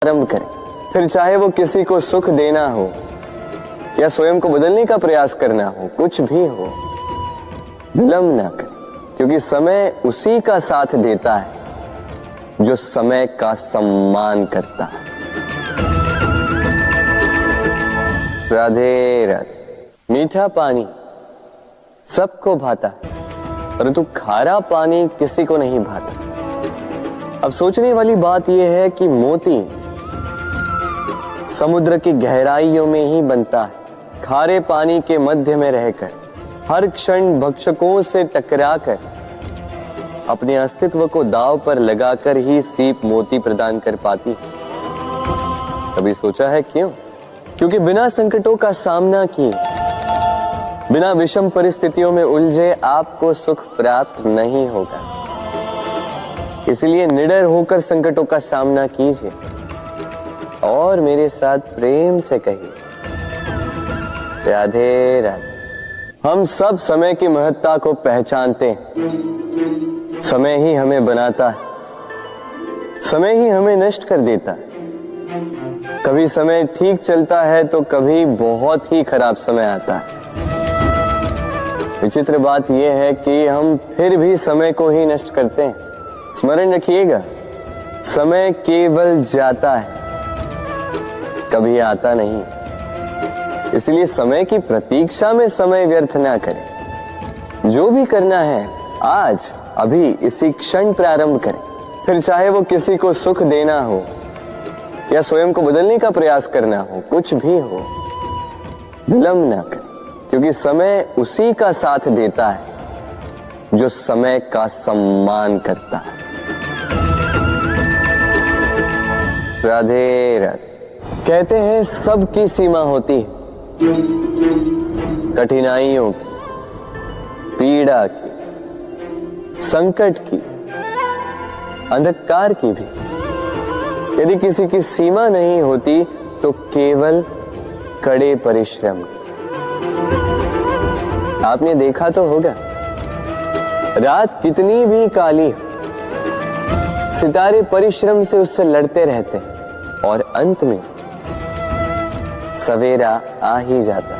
आरंभ करें, फिर चाहे वो किसी को सुख देना हो या स्वयं को बदलने का प्रयास करना हो, कुछ भी हो, विलंब ना करें, क्योंकि समय उसी का साथ देता है जो समय का सम्मान करता है। राधे राधे। मीठा पानी सबको भाता है, परंतु खारा पानी किसी को नहीं भाता। अब सोचने वाली बात यह है कि मोती समुद्र की गहराइयों में ही बनता है। खारे पानी के मध्य में रहकर, हर क्षण भक्षकों से टकराकर, अपने अस्तित्व को दांव पर लगाकर ही सीप मोती प्रदान कर पाती है। कभी सोचा है क्यों? क्योंकि बिना संकटों का सामना किए, बिना विषम परिस्थितियों में उलझे आपको सुख प्राप्त नहीं होगा। इसलिए निडर होकर संकटों का सामना कीजिए और मेरे साथ प्रेम से कहिए, राधे राधे। हम सब समय की महत्ता को पहचानते हैं। समय ही हमें बनाता है, समय ही हमें नष्ट कर देता है। कभी समय ठीक चलता है तो कभी बहुत ही खराब समय आता है। विचित्र बात यह है कि हम फिर भी समय को ही नष्ट करते हैं। स्मरण रखिएगा, समय केवल जाता है, कभी आता नहीं। इसलिए समय की प्रतीक्षा में समय व्यर्थ ना करें। जो भी करना है आज अभी इसी क्षण प्रारंभ करें, फिर चाहे वो किसी को सुख देना हो या स्वयं को बदलने का प्रयास करना हो, कुछ भी हो, विलंब ना करें, क्योंकि समय उसी का साथ देता है जो समय का सम्मान करता है। राधे राधे। कहते हैं सबकी सीमा होती है, कठिनाइयों की, पीड़ा की, संकट की, अंधकार की भी। यदि किसी की सीमा नहीं होती तो केवल कड़े परिश्रम की। आपने देखा तो होगा, रात कितनी भी काली हो, सितारे परिश्रम से उससे लड़ते रहते और अंत में सवेरा आ ही जाता।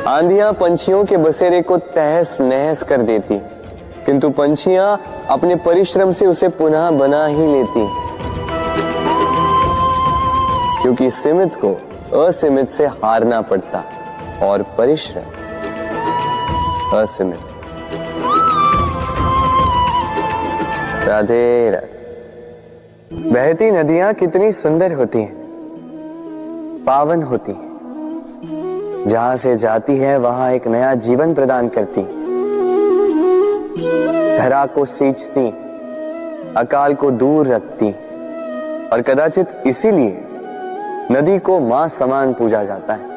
आंधियां पंछियों के बसेरे को तहस नहस कर देती, किंतु पंछियां अपने परिश्रम से उसे पुनः बना ही लेती, क्योंकि सीमित को असीमित से हारना पड़ता और परिश्रम असीमित। राधे राधे। बहती नदियां कितनी सुंदर होती हैं, पावन होती है। जहां से जाती है वहां एक नया जीवन प्रदान करती, धरा को सींचती, अकाल को दूर रखती, और कदाचित इसीलिए नदी को मां समान पूजा जाता है।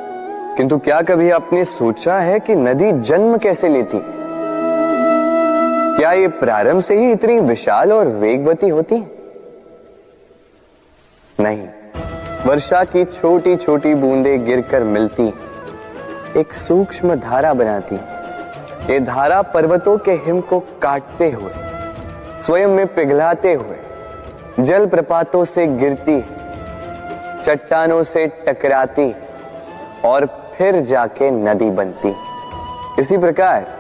किंतु क्या कभी आपने सोचा है कि नदी जन्म कैसे लेती? क्या ये प्रारंभ से ही इतनी विशाल और वेगवती होती? नहीं, वर्षा की छोटी छोटी बूंदें गिरकर मिलती, एक सूक्ष्म धारा बनाती। ये धारा पर्वतों के हिम को काटते हुए, स्वयं में पिघलाते हुए, जल प्रपातों से गिरती, चट्टानों से टकराती और फिर जाके नदी बनती। इसी प्रकार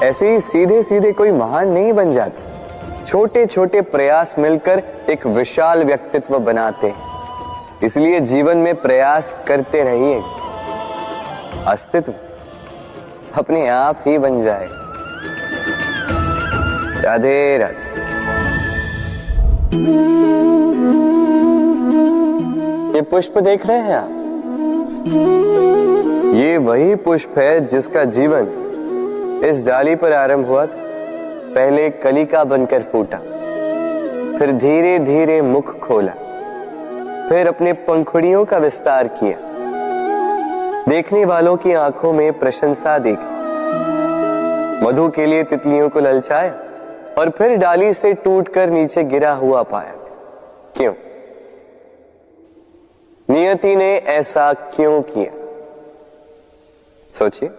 ऐसे ही सीधे सीधे कोई महान नहीं बन जाता। छोटे छोटे प्रयास मिलकर एक विशाल व्यक्तित्व बनाते। इसलिए जीवन में प्रयास करते रहिए, अस्तित्व अपने आप ही बन जाए। राधे राधे। ये पुष्प देख रहे हैं आप? ये वही पुष्प है जिसका जीवन इस डाली पर आरंभ हुआ था। पहले कलिका बनकर फूटा, फिर धीरे धीरे मुख खोला, फिर अपने पंखुड़ियों का विस्तार किया, देखने वालों की आंखों में प्रशंसा देखी, मधु के लिए तितलियों को ललचाया और फिर डाली से टूटकर नीचे गिरा हुआ पाया। क्यों? नियति ने ऐसा क्यों किया? सोचिए।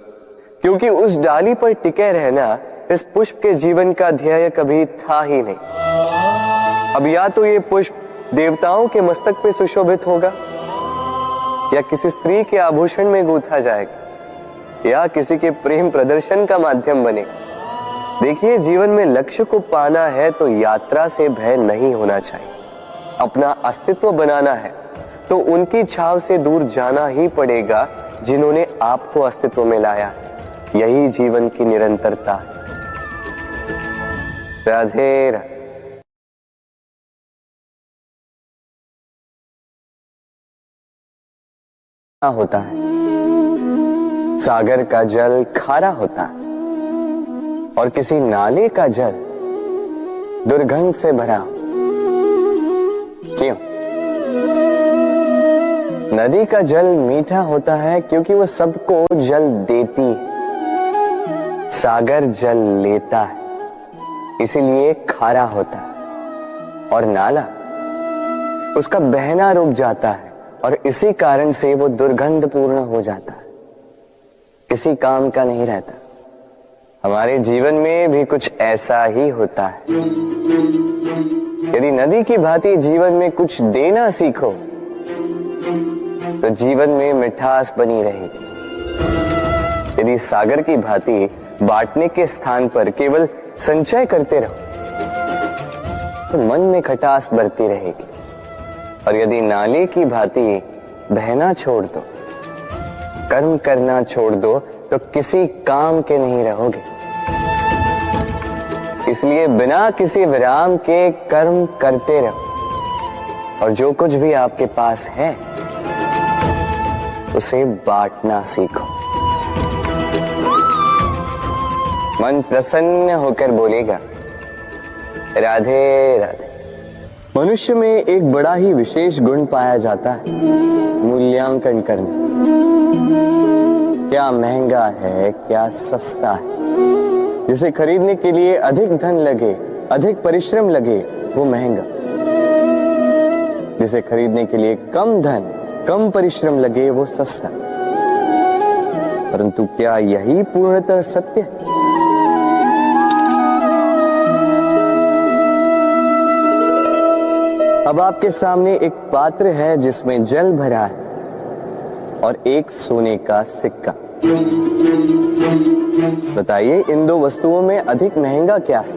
क्योंकि उस डाली पर टिके रहना इस पुष्प के जीवन का ध्येय कभी था ही नहीं। अब या तो ये पुष्प देवताओं के मस्तक पे सुशोभित होगा, या किसी स्त्री के आभूषण में गूंथा जाएगा, या किसी के प्रेम प्रदर्शन का माध्यम बनेगा। देखिए, जीवन में लक्ष्य को पाना है तो यात्रा से भय नहीं होना चाहिए। अपना अस्तित्व बनाना है तो उनकी छाव से दूर जाना ही पड़ेगा जिन्होंने आपको अस्तित्व में लाया। यही जीवन की निरंतरता है। राधे राधे। होता है, सागर का जल खारा होता है और किसी नाले का जल दुर्गंध से भरा। क्यों? नदी का जल मीठा होता है क्योंकि वो सबको जल देती है। सागर जल लेता है, इसीलिए खारा होता है। और नाला, उसका बहना रुक जाता है और इसी कारण से वो दुर्गंधपूर्ण हो जाता है, किसी काम का नहीं रहता। हमारे जीवन में भी कुछ ऐसा ही होता है। यदि नदी की भांति जीवन में कुछ देना सीखो तो जीवन में मिठास बनी रहेगी। यदि सागर की भांति बांटने के स्थान पर केवल संचय करते रहो तो मन में खटास बढ़ती रहेगी। और यदि नाले की भांति बहना छोड़ दो, कर्म करना छोड़ दो तो किसी काम के नहीं रहोगे। इसलिए बिना किसी विराम के कर्म करते रहो और जो कुछ भी आपके पास है उसे बांटना सीखो। मन प्रसन्न होकर बोलेगा, राधे राधे। मनुष्य में एक बड़ा ही विशेष गुण पाया जाता है, मूल्यांकन करना। क्या महंगा है, क्या सस्ता है। जिसे खरीदने के लिए अधिक धन लगे, अधिक परिश्रम लगे, वो महंगा। जिसे खरीदने के लिए कम धन, कम परिश्रम लगे, वो सस्ता। परंतु क्या यही पूर्णतः सत्य है? अब आपके सामने एक पात्र है जिसमें जल भरा है और एक सोने का सिक्का। बताइए, इन दो वस्तुओं में अधिक महंगा क्या है?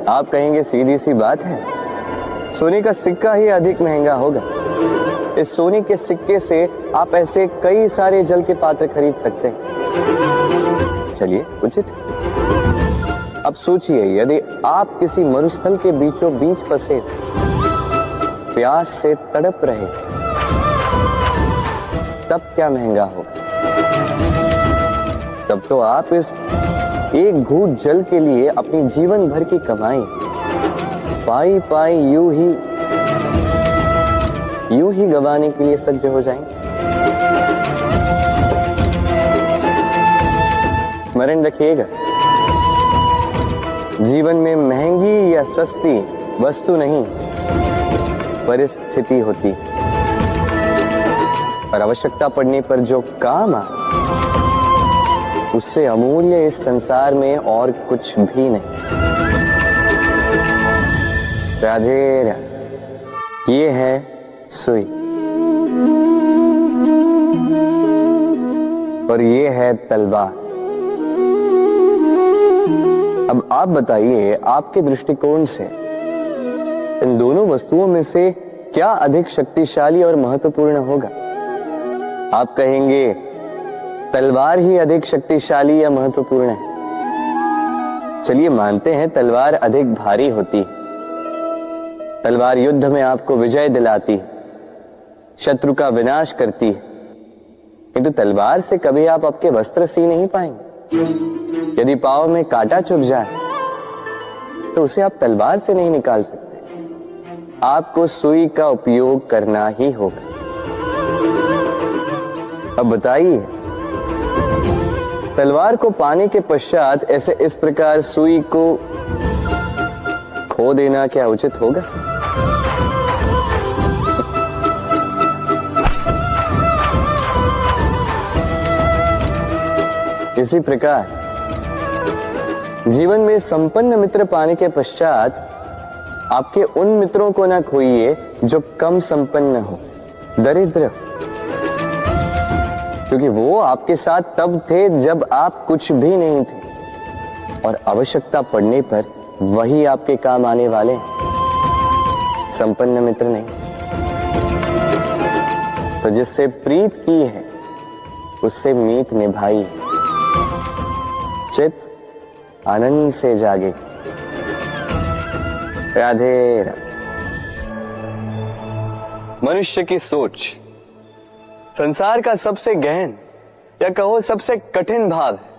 आप कहेंगे सीधी सी बात है, सोने का सिक्का ही अधिक महंगा होगा। इस सोने के सिक्के से आप ऐसे कई सारे जल के पात्र खरीद सकते हैं। चलिए, उचित। अब सोचिए, यदि आप किसी मरुस्थल के बीचों बीच फंसे, प्यास से तड़प रहे, तब क्या महंगा होगा? तब तो आप इस एक घूंट जल के लिए अपनी जीवन भर की कमाई पाई पाई यूं ही गंवाने के लिए सज्ज हो जाएंगे। स्मरण रखिएगा, जीवन में महंगी या सस्ती वस्तु नहीं, परिस्थिति होती। और आवश्यकता पड़ने पर जो काम आ, उससे अमूल्य इस संसार में और कुछ भी नहीं। राधे राधे। ये है सुई और ये है तलवार। अब आप बताइए, आपके दृष्टिकोण से इन दोनों वस्तुओं में से क्या अधिक शक्तिशाली और महत्वपूर्ण होगा? आप कहेंगे तलवार ही अधिक शक्तिशाली या महत्वपूर्ण है। चलिए मानते हैं तलवार अधिक भारी होती है। तलवार युद्ध में आपको विजय दिलाती है, शत्रु का विनाश करती है, किंतु तलवार से कभी आप आपके वस्त्र सी नहीं पाएंगे। यदि पांव में कांटा चुभ जाए तो उसे आप तलवार से नहीं निकाल सकते, आपको सुई का उपयोग करना ही होगा। अब बताइए, तलवार को पाने के पश्चात ऐसे इस प्रकार सुई को खो देना क्या उचित होगा? इसी प्रकार जीवन में संपन्न मित्र पाने के पश्चात आपके उन मित्रों को ना खोइए जो कम संपन्न हो, दरिद्र, क्योंकि वो आपके साथ तब थे जब आप कुछ भी नहीं थे, और आवश्यकता पड़ने पर वही आपके काम आने वाले हैं, संपन्न मित्र नहीं। तो जिससे प्रीत की है उससे मीत निभाई, चित आनंद से जागे। राधे राधे। मनुष्य की सोच संसार का सबसे गहन या कहो सबसे कठिन भाव है।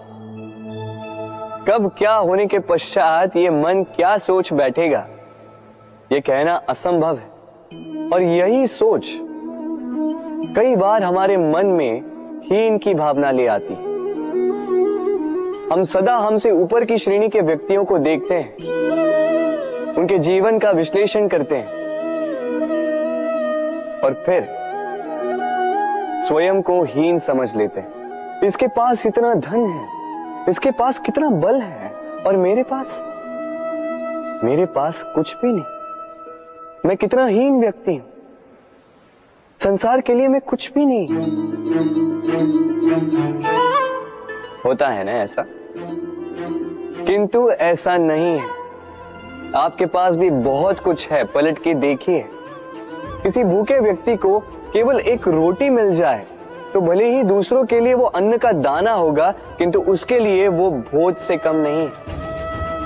कब क्या होने के पश्चात ये मन क्या सोच बैठेगा, ये कहना असंभव है। और यही सोच कई बार हमारे मन में हीन की भावना ले आती है। हम सदा हमसे ऊपर की श्रेणी के व्यक्तियों को देखते हैं, उनके जीवन का विश्लेषण करते हैं और फिर स्वयं को हीन समझ लेते हैं। इसके पास इतना धन है, इसके पास कितना बल है, और मेरे पास कुछ भी नहीं। मैं कितना हीन व्यक्ति हूं, संसार के लिए मैं कुछ भी नहीं। होता है ना ऐसा? किंतु ऐसा नहीं है। आपके पास भी बहुत कुछ है, पलट के देखिए। किसी भूखे व्यक्ति को केवल एक रोटी मिल जाए तो भले ही दूसरों के लिए वो अन्न का दाना होगा, किंतु उसके लिए वो भोज से कम नहीं।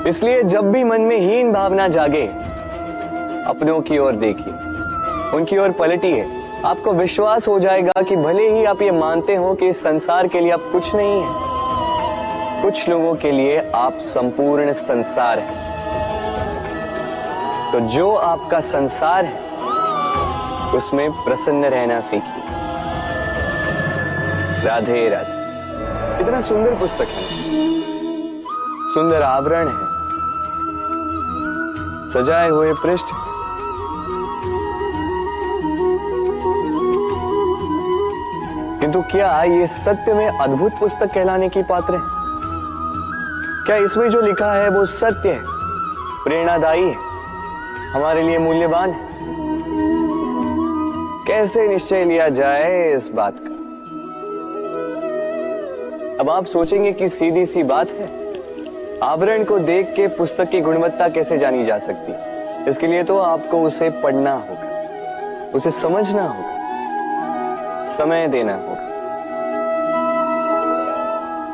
इसलिए जब भी मन में हीन भावना जागे, अपनों की ओर देखिए, उनकी ओर पलटिए। आपको विश्वास हो जाएगा कि भले ही आप ये मानते हो कि इस संसार के लिए आप कुछ नहीं है, कुछ लोगों के लिए आप संपूर्ण संसार हैं। तो जो आपका संसार है उसमें प्रसन्न रहना सीखिए। राधे राधे। कितना सुंदर पुस्तक है, सुंदर आवरण है, सजाए हुए पृष्ठ, किंतु क्या ये सत्य में अद्भुत पुस्तक कहलाने की पात्र है? क्या इसमें जो लिखा है वो सत्य है, प्रेरणादायी है, हमारे लिए मूल्यवान है? कैसे निश्चय लिया जाए इस बात का? अब आप सोचेंगे कि सीधी सी बात है, आवरण को देख के पुस्तक की गुणवत्ता कैसे जानी जा सकती? इसके लिए तो आपको उसे पढ़ना होगा, उसे समझना होगा, समय देना होगा,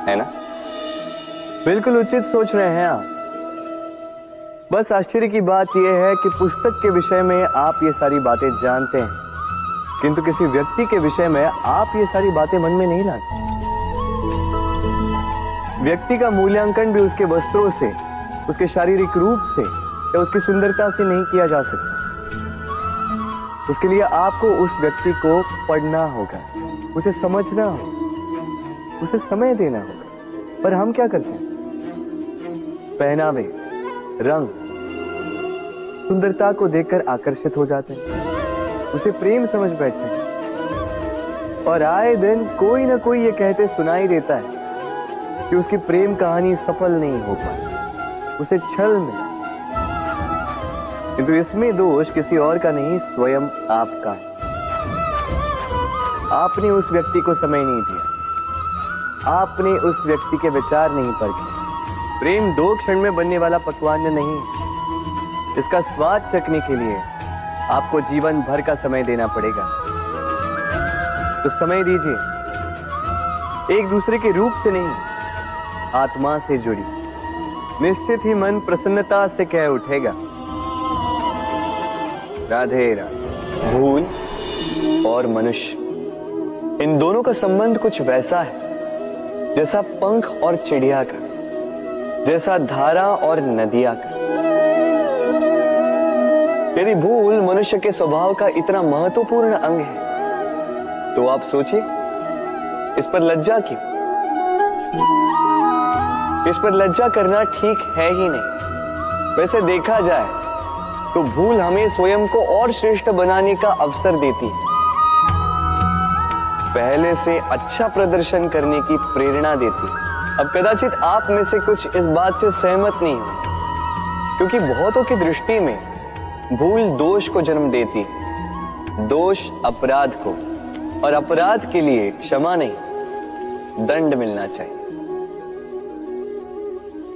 है ना? बिल्कुल उचित सोच रहे हैं आप। बस आश्चर्य की बात यह है कि पुस्तक के विषय में आप ये सारी बातें जानते हैं, किंतु किसी व्यक्ति के विषय में आप ये सारी बातें मन में नहीं लाते। व्यक्ति का मूल्यांकन भी उसके वस्त्रों से, उसके शारीरिक रूप से या उसकी सुंदरता से नहीं किया जा सकता। उसके लिए आपको उस व्यक्ति को पढ़ना होगा, उसे समझना होगा, उसे समय देना होगा। पर हम क्या करते हैं? पहनावे, रंग, सुंदरता को देखकर आकर्षित हो जाते हैं, उसे प्रेम समझ बैठते हैं, और आए दिन कोई ना कोई ये कहते सुनाई देता है कि उसकी प्रेम कहानी सफल नहीं हो पाई, उसे छल मिला। किंतु इसमें दोष किसी और का नहीं, स्वयं आपका है। आपने उस व्यक्ति को समय नहीं दिया, आपने उस व्यक्ति के विचार नहीं परखे। प्रेम 2 क्षण में बनने वाला पकवान नहीं, इसका स्वाद चखने के लिए आपको जीवन भर का समय देना पड़ेगा। तो समय दीजिए, एक दूसरे के रूप से नहीं, आत्मा से जुड़ी। निश्चित ही मन प्रसन्नता से कह उठेगा, राधे राधे। भूल और मनुष्य, इन दोनों का संबंध कुछ वैसा है जैसा पंख और चिड़िया का, जैसा धारा और नदिया का। यदि भूल मनुष्य के स्वभाव का इतना महत्वपूर्ण अंग है, तो आप सोचिए इस पर लज्जा क्यों? इस पर लज्जा करना ठीक है ही नहीं। वैसे देखा जाए तो भूल हमें स्वयं को और श्रेष्ठ बनाने का अवसर देती है, पहले से अच्छा प्रदर्शन करने की प्रेरणा देती है। अब कदाचित आप में से कुछ इस बात से सहमत नहीं हो, क्योंकि बहुतों की दृष्टि में भूल दोष को जन्म देती, दोष अपराध को, और अपराध के लिए क्षमा नहीं, दंड मिलना चाहिए।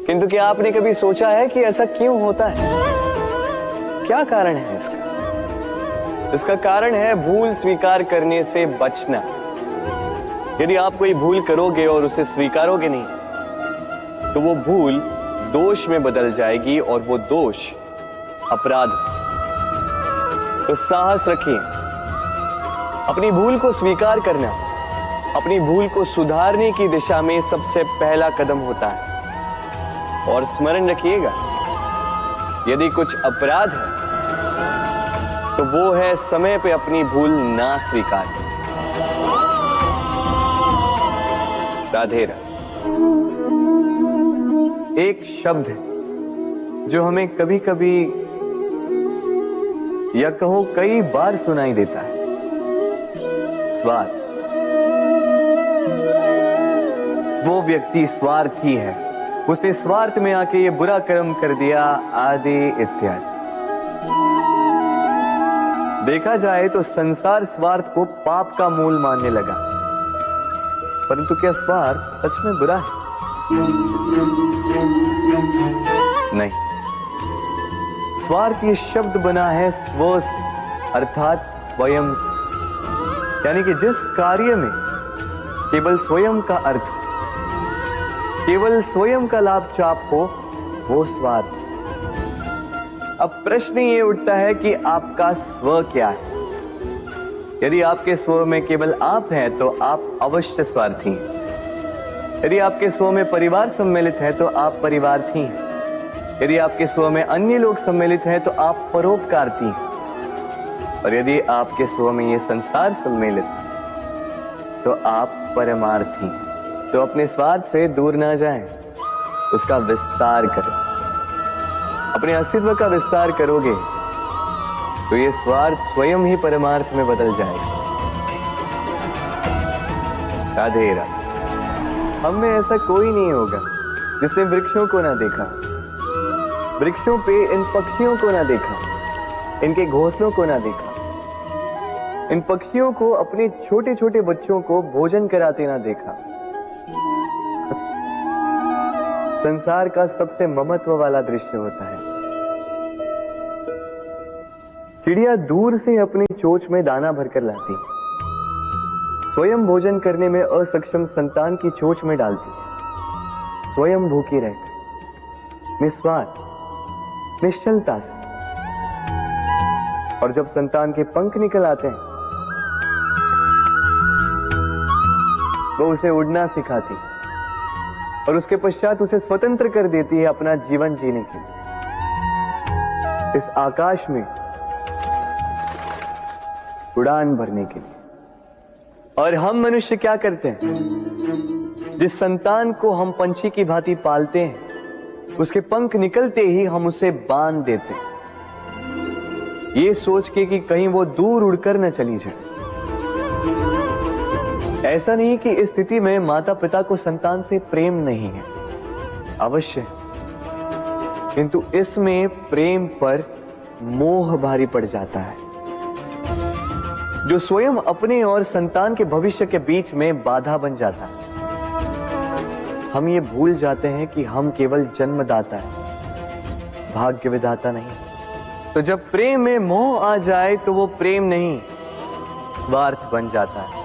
किंतु क्या आपने कभी सोचा है कि ऐसा क्यों होता है? क्या कारण है इसका? इसका कारण है भूल स्वीकार करने से बचना। यदि आप कोई भूल करोगे और उसे स्वीकारोगे नहीं, तो वो भूल दोष में बदल जाएगी और वो दोष अपराध। तो साहस रखिए, अपनी भूल को स्वीकार करना अपनी भूल को सुधारने की दिशा में सबसे पहला कदम होता है। और स्मरण रखिएगा, यदि कुछ अपराध है तो वो है समय पे अपनी भूल ना स्वीकार। राधे राधे। एक शब्द है जो हमें कभी कभी या कहो कई बार सुनाई देता है, स्वार्थ। वो व्यक्ति स्वार्थी है, उसने स्वार्थ में आके ये बुरा कर्म कर दिया, आदि इत्यादि। देखा जाए तो संसार स्वार्थ को पाप का मूल मानने लगा, परंतु क्या स्वार्थ सच में बुरा है? नहीं। स्वार्थ ये शब्द बना है स्व से, अर्थात स्वयं से। यानी कि जिस कार्य में केवल स्वयं का अर्थ, केवल स्वयं का लाभ चाप हो, वो स्वार्थ। अब प्रश्न ये उठता है कि आपका स्व क्या है? यदि आपके स्व में केवल आप हैं तो आप अवश्य स्वार्थी हैं। यदि आपके स्व में परिवार सम्मिलित है तो आप परिवार्थी हैं। यदि आपके स्व में अन्य लोग सम्मिलित हैं तो आप परोपकारती हैं। और यदि आपके स्व में ये संसार सम्मिलित है तो आप परमार्थी हैं। तो अपने स्वार्थ से दूर ना जाएं, उसका विस्तार करें। अपने अस्तित्व का विस्तार करोगे तो ये स्वार्थ स्वयं ही परमार्थ में बदल जाएगा। राधे राधे। हम में ऐसा कोई नहीं होगा जिसने वृक्षों को ना देखा, वृक्षों पे इन पक्षियों को ना देखा, इनके घोंसलों को ना देखा, इन पक्षियों को अपने छोटे छोटे बच्चों को भोजन कराते ना देखा। संसार का सबसे ममत्व वाला दृश्य होता है। चिड़िया दूर से अपनी चोंच में दाना भरकर लाती, स्वयं भोजन करने में असक्षम संतान की चोंच में डालती, स्वयं भूखी रहकर निस्वार्थ निश्चलता से। और जब संतान के पंख निकल आते हैं, वो उसे उड़ना सिखाती और उसके पश्चात उसे स्वतंत्र कर देती है अपना जीवन जीने के लिए, इस आकाश में उड़ान भरने के लिए। और हम मनुष्य क्या करते हैं? जिस संतान को हम पंछी की भांति पालते हैं, उसके पंख निकलते ही हम उसे बांध देते हैं, ये सोच के कि कहीं वो दूर उड़कर न चली जाए। ऐसा नहीं कि इस स्थिति में माता पिता को संतान से प्रेम नहीं है, अवश्य, किंतु इसमें प्रेम पर मोह भारी पड़ जाता है, जो स्वयं अपने और संतान के भविष्य के बीच में बाधा बन जाता है। हम ये भूल जाते हैं कि हम केवल जन्मदाता हैं, भाग्य विधाता नहीं। तो जब प्रेम में मोह आ जाए तो वो प्रेम नहीं, स्वार्थ बन जाता है।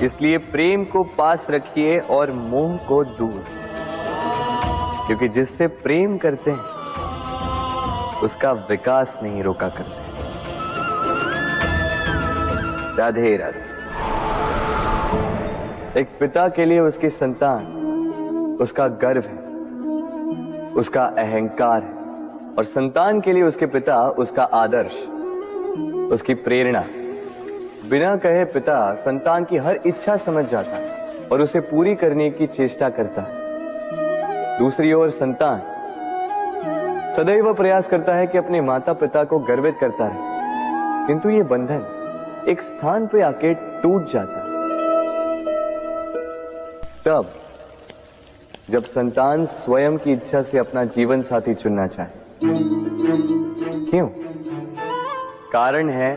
इसलिए प्रेम को पास रखिए और मोह को दूर, क्योंकि जिससे प्रेम करते हैं उसका विकास नहीं रोका करते। राधे राधे। एक पिता के लिए उसकी संतान उसका गर्व है, उसका अहंकार है, और संतान के लिए उसके पिता उसका आदर्श, उसकी प्रेरणा। बिना कहे पिता संतान की हर इच्छा समझ जाता है और उसे पूरी करने की चेष्टा करता है। दूसरी ओर संतान सदैव प्रयास करता है कि अपने माता पिता को गर्वित करता रहे, किंतु ये बंधन एक स्थान पे आके टूट जाता है। तब जब संतान स्वयं की इच्छा से अपना जीवन साथी चुनना चाहे। क्यों? कारण है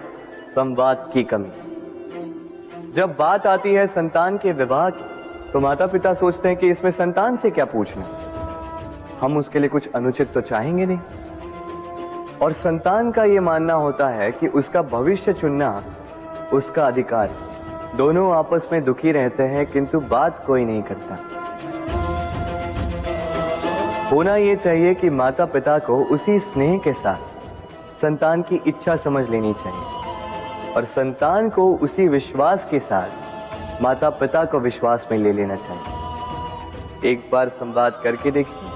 संवाद की कमी। जब बात आती है संतान के विवाह की, तो माता पिता सोचते हैं कि इसमें संतान से क्या पूछना, हम उसके लिए कुछ अनुचित तो चाहेंगे नहीं। और संतान का यह मानना होता है कि उसका भविष्य चुनना उसका अधिकार। दोनों आपस में दुखी रहते हैं, किंतु बात कोई नहीं करता। होना यह चाहिए कि माता पिता को उसी स्नेह के साथ संतान की इच्छा समझ लेनी चाहिए और संतान को उसी विश्वास के साथ माता पिता को विश्वास में ले लेना चाहिए। एक बार संवाद करके देखिए,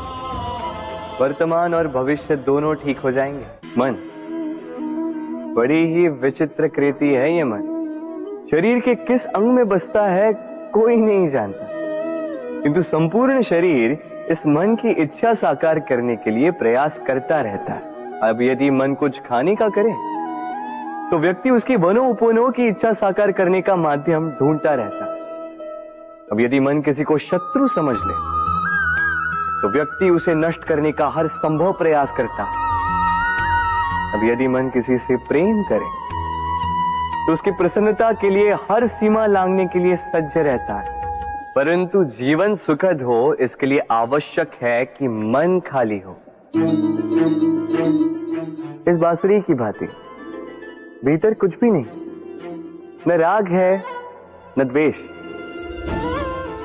वर्तमान और भविष्य दोनों ठीक हो जाएंगे। मन बड़ी ही विचित्र कृति है। ये मन शरीर के किस अंग में बसता है कोई नहीं जानता, किंतु संपूर्ण शरीर इस मन की इच्छा साकार करने के लिए प्रयास करता रहता है। अब यदि मन कुछ खाने का करे तो व्यक्ति उसकी वनो उपवनों की इच्छा साकार करने का माध्यम ढूंढता रहता है। अब यदि मन किसी को शत्रु समझ ले तो व्यक्ति उसे नष्ट करने का हर संभव प्रयास करता है। अब यदि मन किसी से प्रेम करे तो उसकी प्रसन्नता के लिए हर सीमा लांघने के लिए सज्ज रहता है। परंतु जीवन सुखद हो, इसके लिए आवश्यक है कि मन खाली हो। इस बांसुरी की भांति भीतर कुछ भी नहीं, न राग है न द्वेष,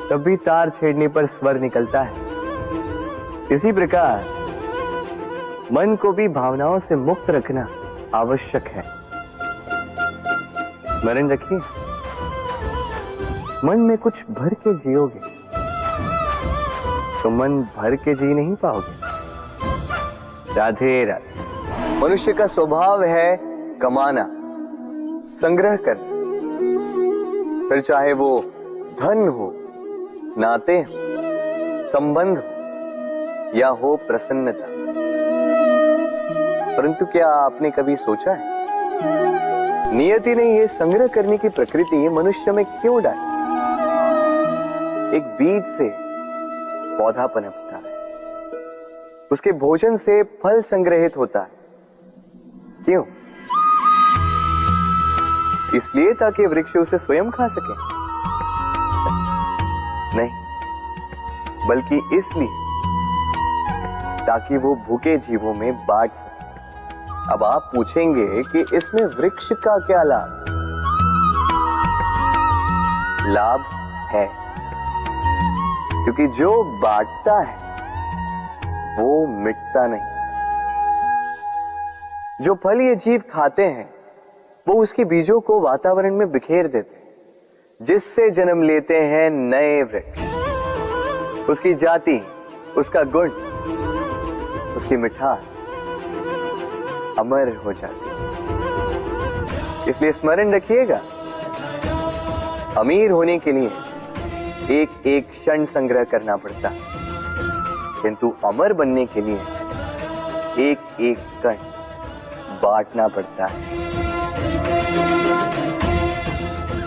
तब भी तार छेड़ने पर स्वर निकलता है। इसी प्रकार मन को भी भावनाओं से मुक्त रखना आवश्यक है। स्मरण रखिए, मन में कुछ भर के जियोगे तो मन भर के जी नहीं पाओगे। राधे राधे। मनुष्य का स्वभाव है कमाना, संग्रह करना, फिर चाहे वो धन हो, नाते हो, संबंध हो या हो प्रसन्नता। परंतु क्या आपने कभी सोचा है नियति ने यह संग्रह करने की प्रकृति मनुष्य में क्यों डाली? एक बीज से पौधा पनपता है, उसके भोजन से फल संग्रहित होता है। क्यों? इसलिए ताकि वृक्ष उसे स्वयं खा सके? नहीं, बल्कि इसलिए ताकि वो भूखे जीवों में बांट सके। अब आप पूछेंगे कि इसमें वृक्ष का क्या लाभ? लाभ है, क्योंकि जो बांटता है वो मिटता नहीं। जो फल ये जीव खाते हैं वो उसके बीजों को वातावरण में बिखेर देते हैं, जिससे जन्म लेते हैं नए वृक्ष। उसकी जाति, उसका गुण, उसकी मिठास अमर हो जाती है। इसलिए स्मरण रखिएगा, अमीर होने के लिए एक एक क्षण संग्रह करना पड़ता है, किंतु अमर बनने के लिए एक एक कण बांटना पड़ता है।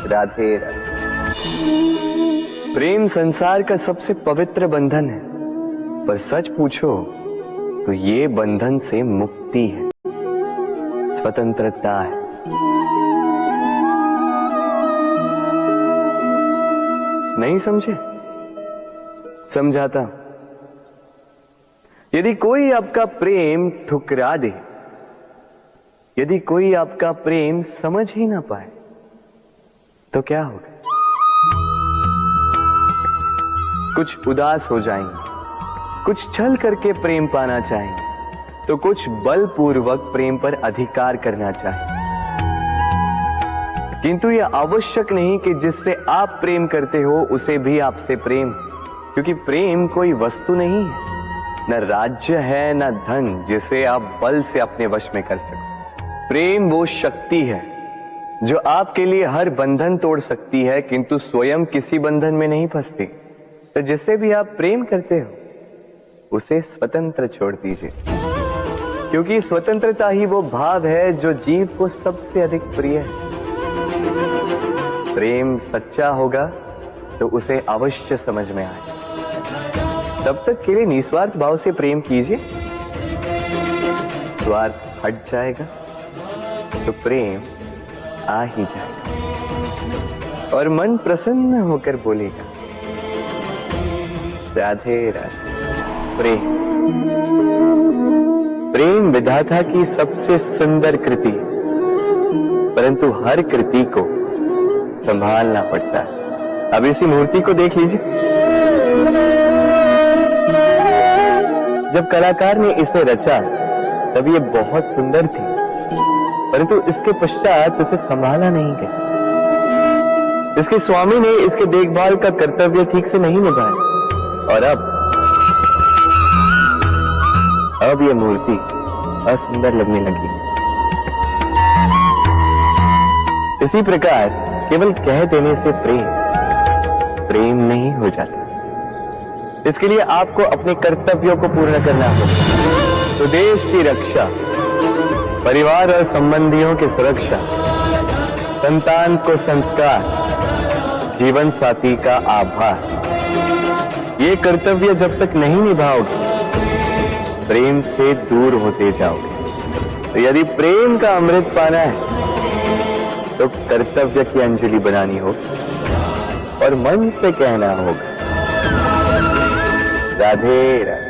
राधे राधे। प्रेम संसार का सबसे पवित्र बंधन है, पर सच पूछो तो ये बंधन से मुक्ति है, स्वतंत्रता है। नहीं समझे? समझाता हूं। यदि कोई आपका प्रेम ठुकरा दे, यदि कोई आपका प्रेम समझ ही ना पाए, तो क्या होगा? कुछ उदास हो जाएंगे, कुछ छल करके प्रेम पाना चाहेंगे, तो कुछ बलपूर्वक प्रेम पर अधिकार करना चाहेंगे। किंतु यह आवश्यक नहीं कि जिससे आप प्रेम करते हो उसे भी आपसे प्रेम, क्योंकि प्रेम कोई वस्तु नहीं है, न राज्य है न धन जिसे आप बल से अपने वश में कर सको। प्रेम वो शक्ति है जो आपके लिए हर बंधन तोड़ सकती है, किंतु स्वयं किसी बंधन में नहीं फंसती। तो जिससे भी आप प्रेम करते हो उसे स्वतंत्र छोड़ दीजिए, क्योंकि स्वतंत्रता ही वो भाव है जो जीव को सबसे अधिक प्रिय है। प्रेम सच्चा होगा तो उसे अवश्य समझ में आए। तब तक के लिए निस्वार्थ भाव से प्रेम कीजिए, स्वार्थ हट जाएगा तो प्रेम आ ही जाएगा और मन प्रसन्न होकर बोलेगा, राधे राधे। प्रेम प्रेम विधाता की सबसे सुंदर कृति, परंतु हर कृति को संभालना पड़ता है। अब इसी मूर्ति को देख लीजिए। जब कलाकार ने इसे रचा तब ये बहुत सुंदर थी, परंतु इसके पश्चात इसे संभाला नहीं गया। इसके स्वामी ने इसके देखभाल का कर्तव्य ठीक से नहीं निभाया और अब यह मूर्ति असुंदर लगने लगी। इसी प्रकार केवल कह देने से प्रेम नहीं हो जाता। इसके लिए आपको अपने कर्तव्यों को पूर्ण करना होगा। तो देश की रक्षा, परिवार और संबंधियों की सुरक्षा, संतान को संस्कार, जीवन साथी का आभार, ये कर्तव्य जब तक नहीं निभाओगे प्रेम से दूर होते जाओगे। तो यदि प्रेम का अमृत पाना है तो कर्तव्य की अंजलि बनानी होगी और मन से कहना होगा, राधे राधे।